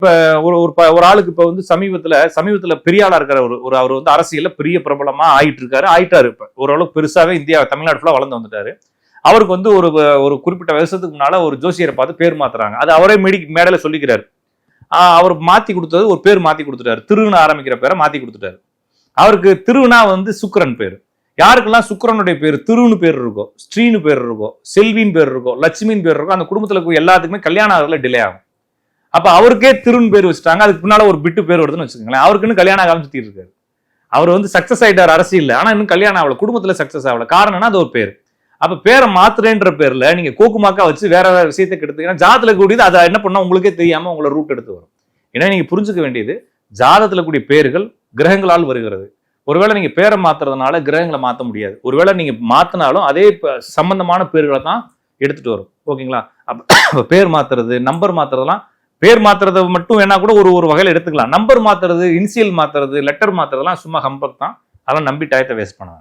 இப்ப ஒரு ஆளுக்கு இப்ப வந்து சமீபத்துல பெரிய ஆளா இருக்கிற அவர் வந்து அரசியல்ல பெரிய பிரபலமா ஆயிட்டாரு. இப்ப ஓரளவுக்கு பெருசாவே இந்தியா தமிழ்நாடு ஃபுல்லா வளர்ந்து வந்துட்டாரு. அவருக்கு வந்து ஒரு குறிப்பிட்ட வருஷத்துக்கு முன்னால ஒரு ஜோசியரை பார்த்து பேர் மாத்துறாங்க. அது அவரே மேடையில சொல்லிக்கிறாரு. அவர் மாத்தி கொடுத்தது ஒரு பேர் மாத்தி கொடுத்துட்டாரு. திருன்னு ஆரம்பிக்கிற பேரை மாத்தி கொடுத்துட்டாரு. அவருக்கு திருனா வந்து சுக்கிரன் பேரு. யாருக்கெல்லாம் சுக்கிரனுடைய பேர் திருன்னு பேர் இருக்கும், ஸ்ரீனு பேர் இருக்கும், செல்வின்னு பேர் இருக்கும், லட்சுமின்னு பேர் இருக்கும், அந்த குடும்பத்துல எல்லாத்துக்குமே கல்யாணம் ஆகிறதுல டிலே ஆகும். அப்ப அவருக்கே திருன்னு பேர் வச்சுட்டாங்க. அதுக்கு பின்னால ஒரு பிட்டு பேர் வருதுன்னு வச்சுக்கோங்களேன். அவருக்குன்னு கல்யாணம் ஆகாம சுத்திட்டு இருக்காரு. அவர் வந்து சக்சஸ் ஆயிட்டார் அரசியல், ஆனா இன்னும் கல்யாணம் ஆகல, குடும்பத்துல சக்சஸ் ஆகல. காரணம்னா அது ஒரு பேர். அப்ப பேரை மாத்துறேன்ற பேர்ல நீங்க கோக்குமாக்கா வச்சு வேற விஷயத்தை கெடுத்தீங்கன்னா ஜாதத்துல கூடியது அதை என்ன பண்ணா உங்களுக்கே தெரியாம உங்களை ரூட் எடுத்து வரும். ஏன்னா நீங்க புரிஞ்சுக்க வேண்டியது, ஜாதத்துல கூடிய பேர்கள் கிரகங்களால் வருகிறது. ஒருவேளை நீங்க பேரை மாத்துறதுனால கிரகங்களை மாற்ற முடியாது. ஒருவேளை நீங்க மாத்தினாலும் அதே சம்பந்தமான பேர்களை தான் எடுத்துட்டு வரும். ஓகேங்களா? அப்ப பேர் மாத்துறது, நம்பர் மாத்துறதுலாம், பேர் மாத்துறதை மட்டும் வேணா கூட ஒரு வகையில எடுத்துக்கலாம். நம்பர் மாத்துறது, இனிஷியல் மாத்துறது, லெட்டர் மாத்துறதுலாம் சும்மா ஹம்பக் தான். அதெல்லாம் நம்பி டயத்தை வேஸ்ட் பண்ணுவாங்க.